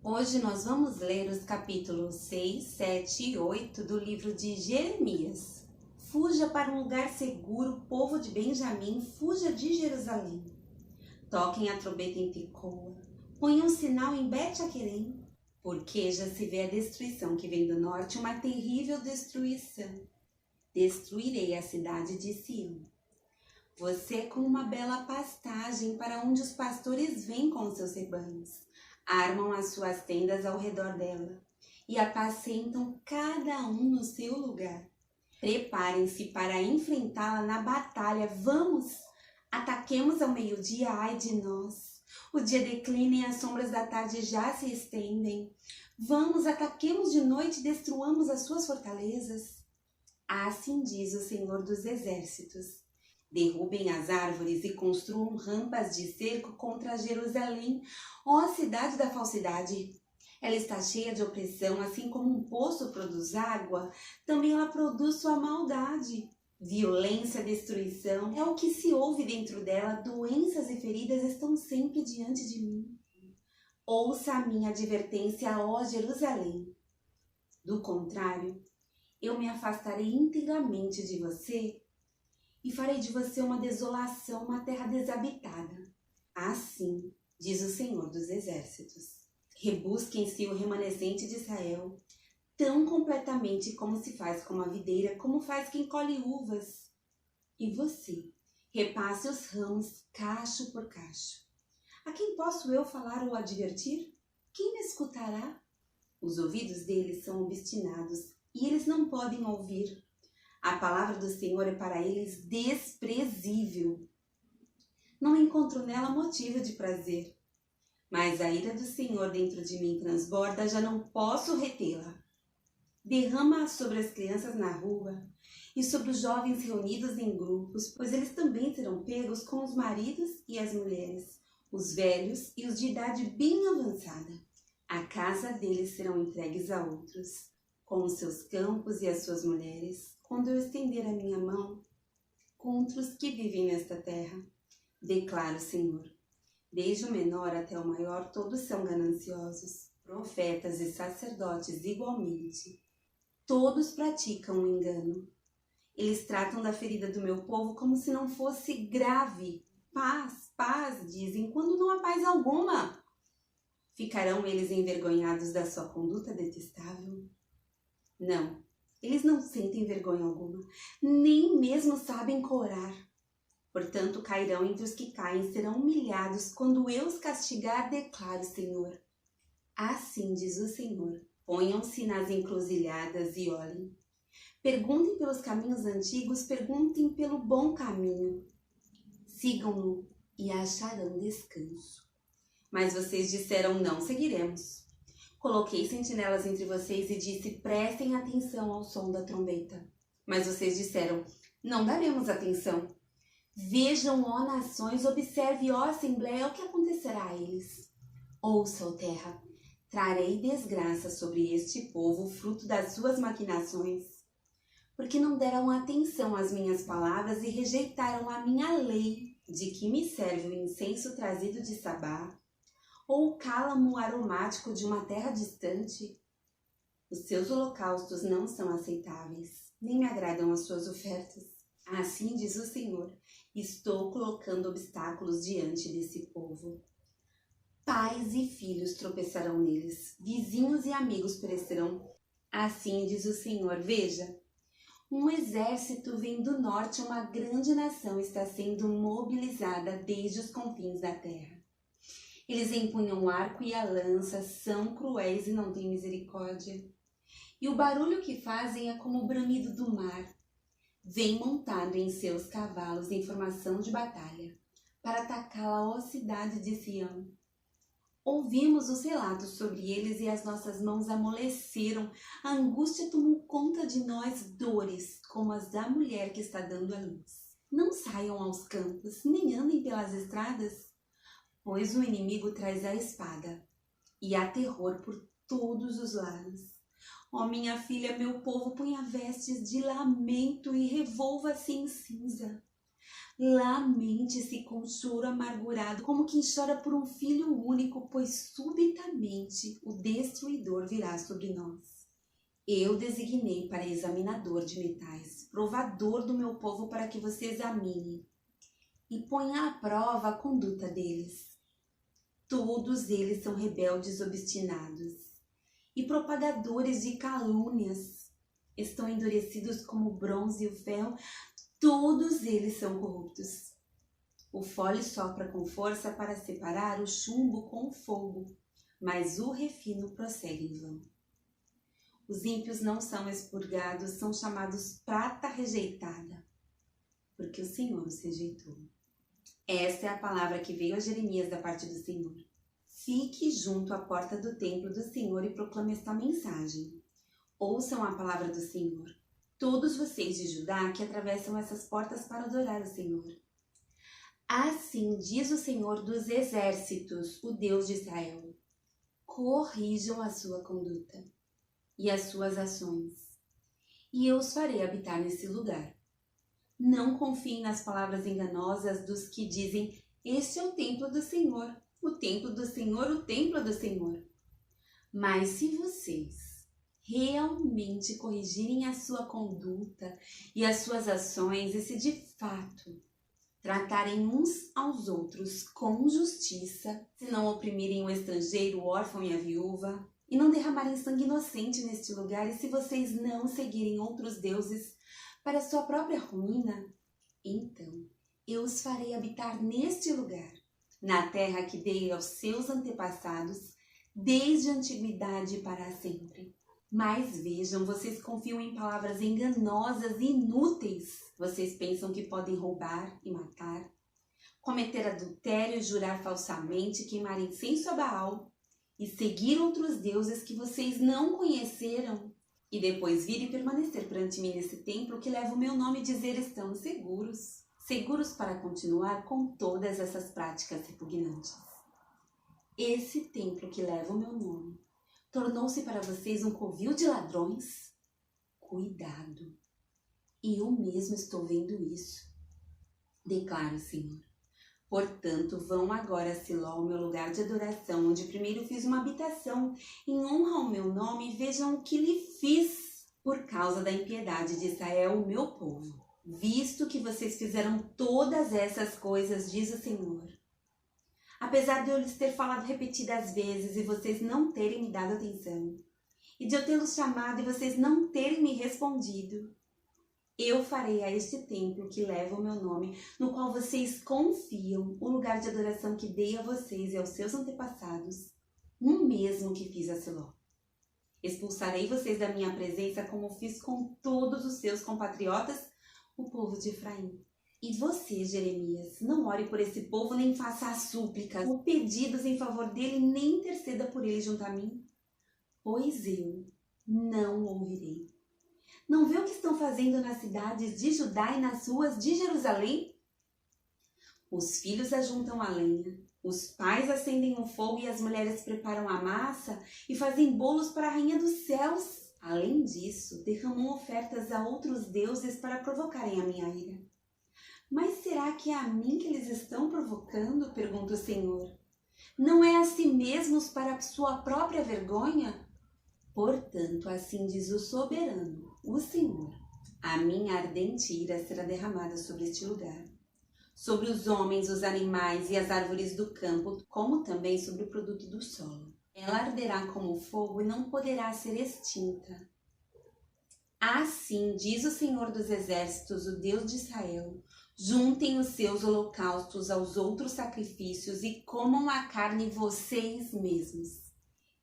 Hoje nós vamos ler os capítulos 6, 7 e 8 do livro de Jeremias. Fuja para um lugar seguro, povo de Benjamim, fuja de Jerusalém. Toquem a trombeta em Tecoa, ponham um sinal em Bet-Aquerem, porque já se vê a destruição que vem do norte, uma terrível destruição. Destruirei a cidade de Sião. Você é como uma bela pastagem para onde os pastores vêm com seus rebanhos. Armam as suas tendas ao redor dela e apacentam cada um no seu lugar. Preparem-se para enfrentá-la na batalha. Vamos! Ataquemos ao meio-dia, ai de nós. O dia declina e as sombras da tarde já se estendem. Vamos, ataquemos de noite e destruamos as suas fortalezas. Assim diz o Senhor dos Exércitos. Derrubem as árvores e construam rampas de cerco contra Jerusalém, ó cidade da falsidade. Ela está cheia de opressão, assim como um poço produz água, também ela produz sua maldade. Violência, destruição, é o que se ouve dentro dela, doenças e feridas estão sempre diante de mim. Ouça a minha advertência, ó Jerusalém. Do contrário, eu me afastarei inteiramente de você e farei de você uma desolação, uma terra desabitada. Assim diz o Senhor dos Exércitos. Rebusquem-se o remanescente de Israel, tão completamente como se faz com a videira, como faz quem colhe uvas. E você, repasse os ramos, cacho por cacho. A quem posso eu falar ou advertir? Quem me escutará? Os ouvidos deles são obstinados e eles não podem ouvir. A palavra do Senhor é para eles desprezível. Não encontro nela motivo de prazer. Mas a ira do Senhor dentro de mim transborda, já não posso retê-la. Derrama sobre as crianças na rua e sobre os jovens reunidos em grupos, pois eles também serão pegos com os maridos e as mulheres, os velhos e os de idade bem avançada. A casa deles serão entregues a outros, com os seus campos e as suas mulheres, quando eu estender a minha mão contra os que vivem nesta terra, declara o Senhor. Desde o menor até o maior, todos são gananciosos, profetas e sacerdotes igualmente. Todos praticam o engano. Eles tratam da ferida do meu povo como se não fosse grave. Paz, paz, dizem, quando não há paz alguma. Ficarão eles envergonhados da sua conduta detestável? Não. Eles não sentem vergonha alguma, nem mesmo sabem corar. Portanto, cairão entre os que caem, serão humilhados quando eu os castigar, declara o Senhor. Assim diz o Senhor. Ponham-se nas encruzilhadas e olhem. Perguntem pelos caminhos antigos, perguntem pelo bom caminho. Sigam-no e acharão descanso. Mas vocês disseram, não seguiremos. Coloquei sentinelas entre vocês e disse, prestem atenção ao som da trombeta. Mas vocês disseram, não daremos atenção. Vejam, ó nações, observe, ó assembleia, o que acontecerá a eles. Ouça, ó terra, trarei desgraça sobre este povo, fruto das suas maquinações, porque não deram atenção às minhas palavras e rejeitaram a minha lei, de que me serve o incenso trazido de Sabá, ou o cálamo aromático de uma terra distante. Os seus holocaustos não são aceitáveis, nem me agradam as suas ofertas. Assim diz o Senhor, estou colocando obstáculos diante desse povo. Pais e filhos tropeçarão neles, vizinhos e amigos perecerão. Assim diz o Senhor, veja, um exército vem do norte, uma grande nação está sendo mobilizada desde os confins da terra. Eles empunham o arco e a lança, são cruéis e não têm misericórdia. E o barulho que fazem é como o bramido do mar. Vem montado em seus cavalos em formação de batalha, para atacá-la, ó cidade de Sião. Ouvimos os relatos sobre eles e as nossas mãos amoleceram. A angústia tomou conta de nós, dores, como as da mulher que está dando à luz. Não saiam aos campos, nem andem pelas estradas, pois o inimigo traz a espada e há terror por todos os lados. Ó minha filha, meu povo, ponha vestes de lamento e revolva-se em cinza. Lamente-se com choro amargurado, como quem chora por um filho único, pois subitamente o destruidor virá sobre nós. Eu designei para examinador de metais, provador do meu povo, para que você examine e ponha à prova a conduta deles. Todos eles são rebeldes obstinados e propagadores de calúnias. Estão endurecidos como o bronze e o ferro. Todos eles são corruptos. O fole sopra com força para separar o chumbo com o fogo, mas o refino prossegue em vão. Os ímpios não são expurgados, são chamados prata rejeitada, porque o Senhor os rejeitou. Essa é a palavra que veio a Jeremias da parte do Senhor. Fique junto à porta do templo do Senhor e proclame esta mensagem. Ouçam a palavra do Senhor, todos vocês de Judá que atravessam essas portas para adorar o Senhor. Assim diz o Senhor dos exércitos, o Deus de Israel: corrijam a sua conduta e as suas ações, e eu os farei habitar nesse lugar. Não confiem nas palavras enganosas dos que dizem: este é o templo do Senhor, o templo do Senhor, o templo do Senhor. Mas se vocês realmente corrigirem a sua conduta e as suas ações, e se de fato tratarem uns aos outros com justiça, se não oprimirem o estrangeiro, o órfão e a viúva, e não derramarem sangue inocente neste lugar, e se vocês não seguirem outros deuses para a sua própria ruína, então eu os farei habitar neste lugar, na terra que dei aos seus antepassados, desde a antiguidade para sempre. Mas vejam, vocês confiam em palavras enganosas e inúteis. Vocês pensam que podem roubar e matar, cometer adultério e jurar falsamente, queimar incenso a Baal e seguir outros deuses que vocês não conheceram, e depois vir e permanecer perante mim nesse templo que leva o meu nome e dizer: estão seguros. Seguros para continuar com todas essas práticas repugnantes. Esse templo que leva o meu nome tornou-se para vocês um covil de ladrões? Cuidado! Eu mesmo estou vendo isso, declara o Senhor. Portanto, vão agora a Siló, o meu lugar de adoração, onde primeiro fiz uma habitação, em honra ao meu nome, e vejam o que lhe fiz por causa da impiedade de Israel, o meu povo. Visto que vocês fizeram todas essas coisas, diz o Senhor, apesar de eu lhes ter falado repetidas vezes e vocês não terem me dado atenção, e de eu tê-los chamado e vocês não terem me respondido, eu farei a este templo que leva o meu nome, no qual vocês confiam, o lugar de adoração que dei a vocês e aos seus antepassados, o mesmo que fiz a Siló. Expulsarei vocês da minha presença como fiz com todos os seus compatriotas, o povo de Efraim. E você, Jeremias, não ore por esse povo, nem faça súplicas ou pedidos em favor dele, nem interceda por ele junto a mim, pois eu não ouvirei. Não vê o que estão fazendo nas cidades de Judá e nas ruas de Jerusalém? Os filhos ajuntam a lenha, os pais acendem o fogo e as mulheres preparam a massa e fazem bolos para a rainha dos céus. Além disso, derramam ofertas a outros deuses para provocarem a minha ira. Mas será que é a mim que eles estão provocando? Pergunta o Senhor. Não é a si mesmos para a sua própria vergonha? Portanto, assim diz o soberano, o Senhor, a minha ardente ira será derramada sobre este lugar, sobre os homens, os animais e as árvores do campo, como também sobre o produto do solo. Ela arderá como fogo e não poderá ser extinta. Assim diz o Senhor dos Exércitos, o Deus de Israel: juntem os seus holocaustos aos outros sacrifícios e comam a carne vocês mesmos.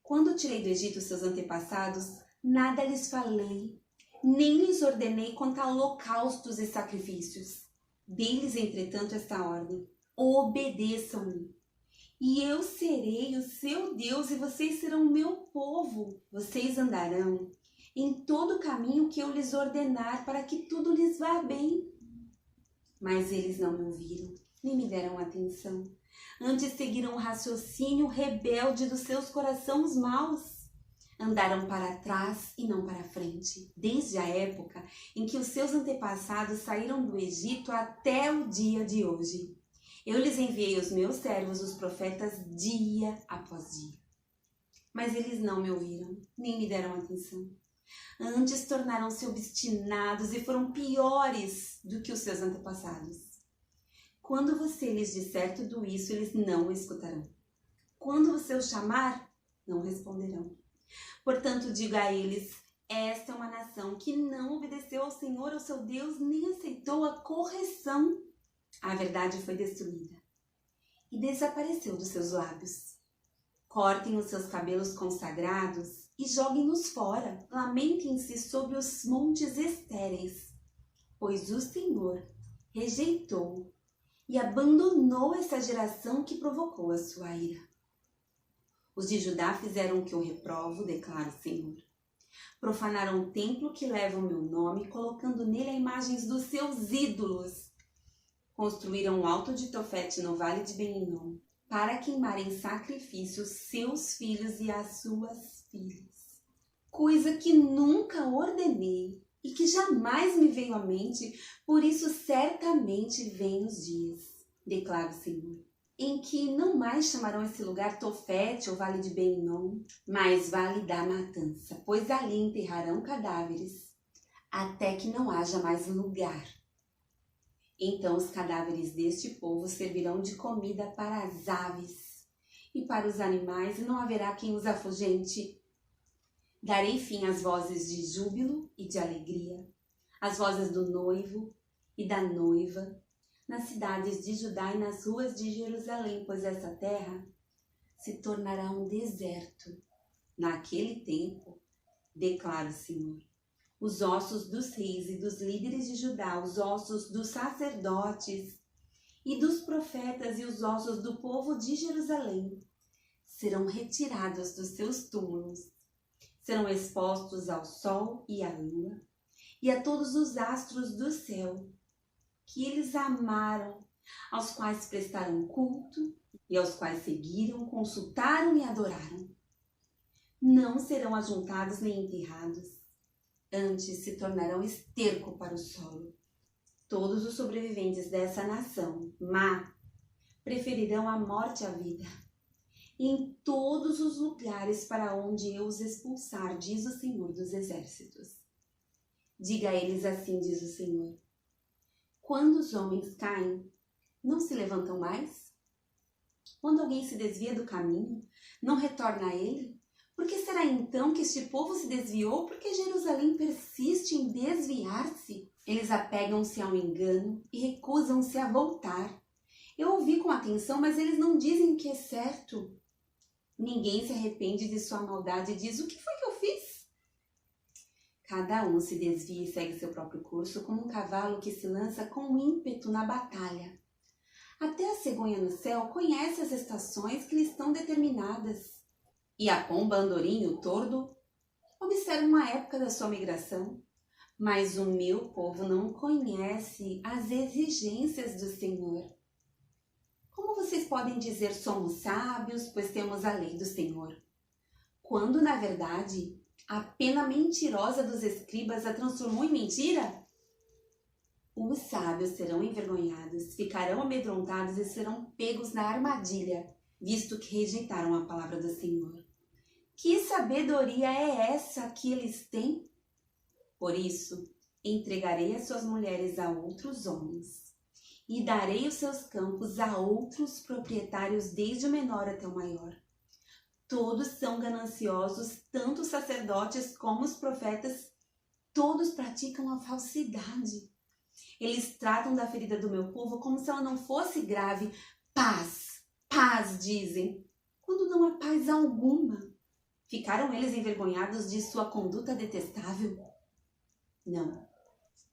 Quando tirei do Egito seus antepassados, nada lhes falei, nem lhes ordenei quanto a holocaustos e sacrifícios. Dei-lhes, entretanto, esta ordem: obedeçam-me, e eu serei o seu Deus, e vocês serão o meu povo. Vocês andarão em todo o caminho que eu lhes ordenar, para que tudo lhes vá bem. Mas eles não me ouviram, nem me deram atenção. Antes seguiram o raciocínio rebelde dos seus corações maus. Andaram para trás e não para frente, desde a época em que os seus antepassados saíram do Egito até o dia de hoje. Eu lhes enviei os meus servos, os profetas, dia após dia. Mas eles não me ouviram, nem me deram atenção. Antes tornaram-se obstinados e foram piores do que os seus antepassados. Quando você lhes disser tudo isso, eles não o escutarão. Quando você os chamar, não responderão. Portanto, diga a eles, esta é uma nação que não obedeceu ao Senhor, ao seu Deus, nem aceitou a correção. A verdade foi destruída e desapareceu dos seus lábios. Cortem os seus cabelos consagrados e joguem-nos fora. Lamentem-se sobre os montes estéreis, pois o Senhor rejeitou e abandonou essa geração que provocou a sua ira. Os de Judá fizeram o que eu reprovo, declara o Senhor. Profanaram o templo que leva o meu nome, colocando nele imagens dos seus ídolos. Construíram um alto de Tofete no vale de Ben-Hinom, para queimarem sacrifícios seus filhos e as suas filhas. Coisa que nunca ordenei e que jamais me veio à mente, por isso certamente vêm os dias, declara o Senhor, em que não mais chamarão esse lugar Tofete ou vale de Ben-Hinom, mas vale da matança, pois ali enterrarão cadáveres, até que não haja mais lugar. Então os cadáveres deste povo servirão de comida para as aves e para os animais, e não haverá quem os afugente. Darei fim às vozes de júbilo e de alegria, às vozes do noivo e da noiva, nas cidades de Judá e nas ruas de Jerusalém, pois essa terra se tornará um deserto. Naquele tempo, declara o Senhor, os ossos dos reis e dos líderes de Judá, os ossos dos sacerdotes e dos profetas e os ossos do povo de Jerusalém serão retirados dos seus túmulos, serão expostos ao sol e à lua e a todos os astros do céu que eles amaram, aos quais prestaram culto e aos quais seguiram, consultaram e adoraram. Não serão ajuntados nem enterrados, antes se tornarão esterco para o solo. Todos os sobreviventes dessa nação má preferirão a morte à vida. Em todos os lugares para onde eu os expulsar, diz o Senhor dos Exércitos. Diga a eles assim, diz o Senhor. Quando os homens caem, não se levantam mais? Quando alguém se desvia do caminho, não retorna a ele? Por que será então que este povo se desviou? Porque Jerusalém persiste em desviar-se. Eles apegam-se ao engano e recusam-se a voltar. Eu ouvi com atenção, mas eles não dizem que é certo. Ninguém se arrepende de sua maldade e diz, o que foi que eu fiz? Cada um se desvia e segue seu próprio curso, como um cavalo que se lança com ímpeto na batalha. Até a cegonha no céu conhece as estações que lhe estão determinadas. E a pomba, andorinho, o tordo, observam a época da sua migração. Mas o meu povo não conhece as exigências do Senhor. Como vocês podem dizer somos sábios, pois temos a lei do Senhor? Quando, na verdade, a pena mentirosa dos escribas a transformou em mentira? Os sábios serão envergonhados, ficarão amedrontados e serão pegos na armadilha, visto que rejeitaram a palavra do Senhor. Que sabedoria é essa que eles têm? Por isso, entregarei as suas mulheres a outros homens, e darei os seus campos a outros proprietários, desde o menor até o maior. Todos são gananciosos, tanto os sacerdotes como os profetas, todos praticam a falsidade. Eles tratam da ferida do meu povo como se ela não fosse grave. Paz, paz, dizem, quando não há paz alguma. Ficaram eles envergonhados de sua conduta detestável?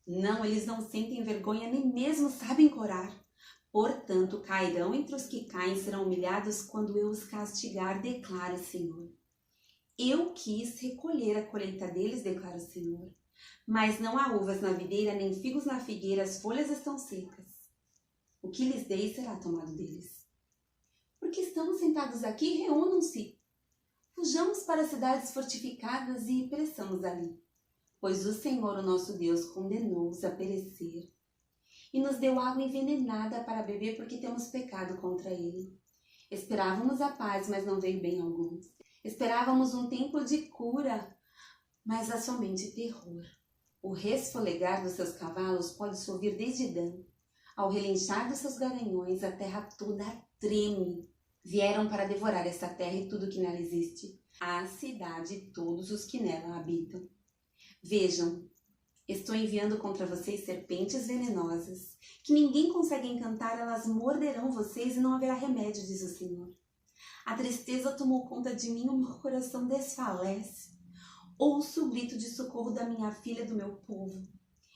Não, eles não sentem vergonha, nem mesmo sabem corar. Portanto, cairão entre os que caem, serão humilhados quando eu os castigar, declara o Senhor. Eu quis recolher a colheita deles, declara o Senhor. Mas não há uvas na videira, nem figos na figueira, as folhas estão secas. O que lhes dei será tomado deles. Porque estamos sentados aqui, reúnam-se. Fujamos para cidades fortificadas e pereçamos ali, pois o Senhor, o nosso Deus, condenou-os a perecer e nos deu água envenenada para beber porque temos pecado contra ele. Esperávamos a paz, mas não veio bem algum. Esperávamos um tempo de cura, mas há somente terror. O resfolegar dos seus cavalos pode-se ouvir desde Dan. Ao relinchar dos seus garanhões, a terra toda treme. Vieram para devorar esta terra e tudo que nela existe, a cidade e todos os que nela habitam. Vejam, estou enviando contra vocês serpentes venenosas, que ninguém consegue encantar, elas morderão vocês e não haverá remédio, diz o Senhor. A tristeza tomou conta de mim, o meu coração desfalece. Ouço o grito de socorro da minha filha e do meu povo.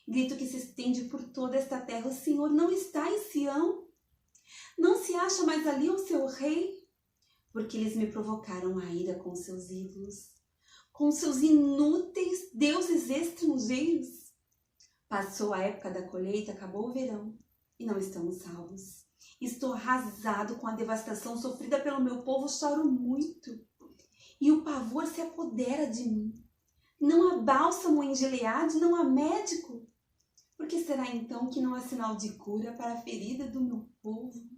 Grito que se estende por toda esta terra. O Senhor não está em Sião. Não se acha mais ali o seu rei? Porque eles me provocaram a ira com seus ídolos, com seus inúteis deuses estrangeiros. Passou a época da colheita, acabou o verão e não estamos salvos. Estou arrasado com a devastação sofrida pelo meu povo, choro muito e o pavor se apodera de mim. Não há bálsamo em Gileade, não há médico. Por que será então que não há sinal de cura para a ferida do meu povo?